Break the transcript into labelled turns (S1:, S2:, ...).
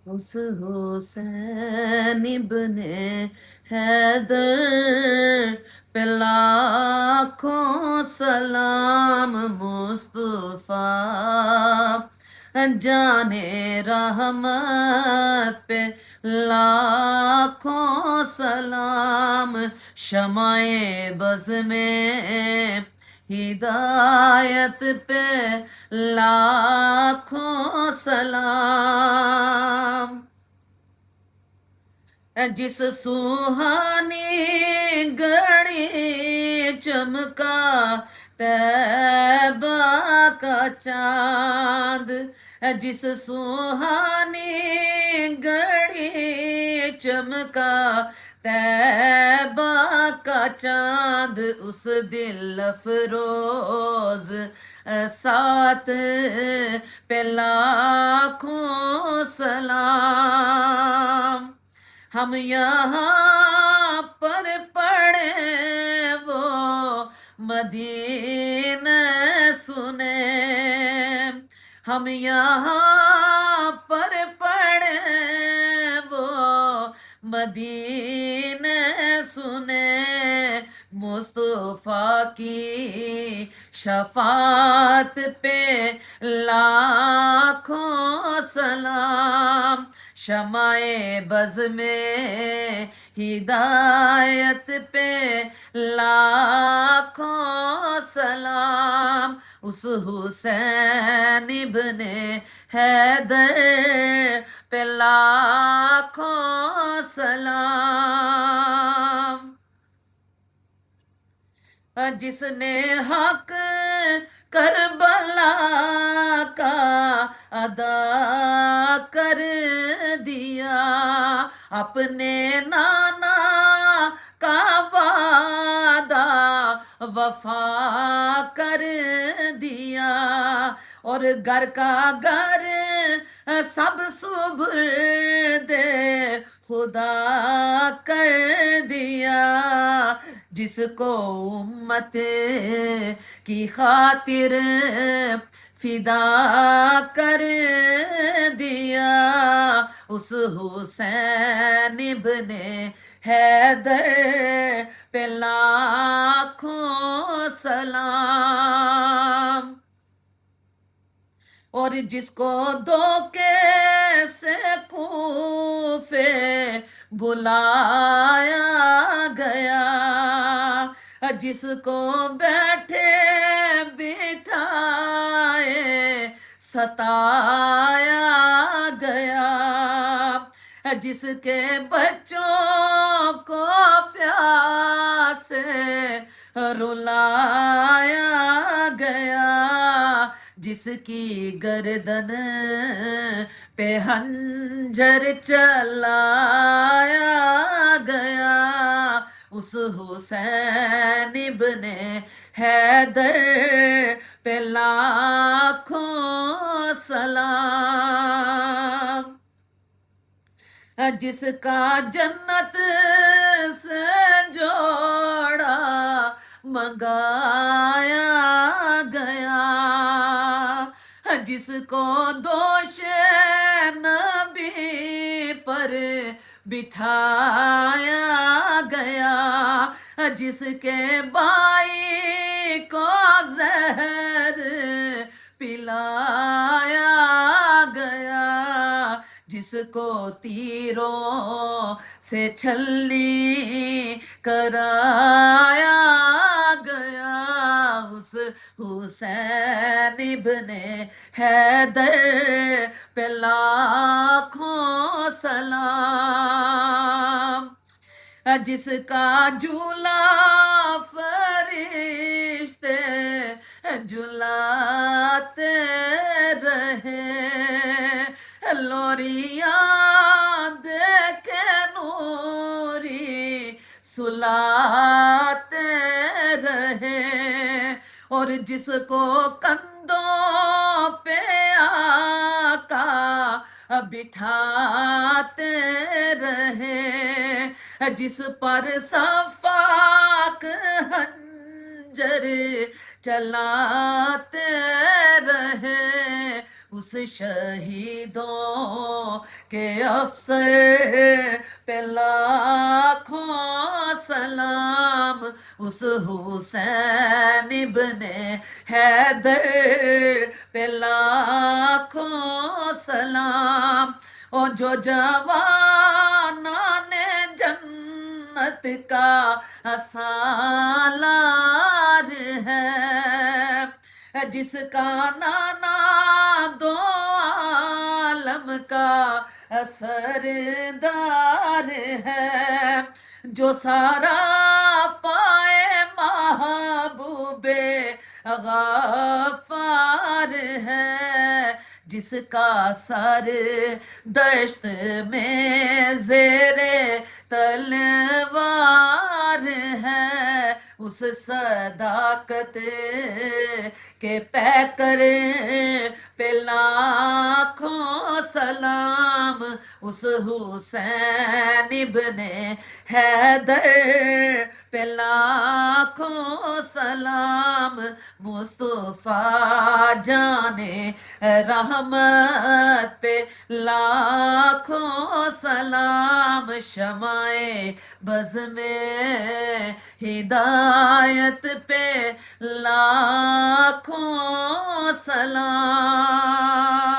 S1: اس حسین ابن حیدر پہ لاکھوں سلام مصطفیٰ جانے رحمت پہ لاکھوں سلام شمع بز میں ہدایت پہ لاکھوں سلام جس سوہانی گھڑی چمکا طیبہ کا چاند جس سوہانی گھڑی چمکا طیبہ کا چاند اس دل افروز ساتھ پہ لاکھوں سلام ہم یہاں پر پڑھے وہ مدینہ سنے ہم یہاں پر پڑھے وہ مدینہ سنے مصطفیٰ کی شفاعت پہ لاکھوں سلام شمع بز میں ہدایت پہ لاکھوں سلام اس حسین ابن حیدر پہ لاکھوں سلام جس نے حق کربلا کا ادا کر دیا اپنے نانا کا وعدہ وفا کر دیا اور گھر کا گھر سب صبح دے خدا کر دیا جس کو امت کی خاطر فدا کر دیا اس حسین ابن حیدر پہ لاکھوں سلام اور جس کو دھوکے سے کوفے بلایا گیا جس کو بیٹھے بٹھائے ستایا گیا جس کے بچوں کو پیاسے رلایا گیا جس کی گردن پہ خنجر چلایا گیا اس حسین ابن حیدر پہ لاکھوں سلام جس کا جنت سے جوڑا منگایا گیا جس کو دوش نبی پر بٹھایا گیا جس کے بھائی کو زہر پلایا گیا جس کو تیروں سے چھلی کرایا گیا اس حسین ابن حیدر پہ لاکھوں سلام جس کا جھولا فرشتے جھلاتے رہے لوریاں دیکھے نوری سلاتے رہے اور جس کو کندھوں پہ آقا بٹھاتے رہے جس پر صفاق خنجر چلاتے رہے اس شہیدوں کے افسر پہ لاکھوں سلام، اس حسین ابن حیدر پہ لاکھوں سلام، اور جو جوانان جنت کا سالار ہے، جس کا نانا دو عالم کا سردار ہے، جو سارا پائے محبوب غفار ہے، جس کا سر دشت میں زیر تلوار ہے، اس صداقت کے پیکر پہ لاکھوں سلام، اس حسین ابن حیدر پہ لاکھوں سلام، مصطفیٰ جانے رحمت پہ لاکھوں سلام، شمع بز میں ہدایت پہ لاکھوں سلام۔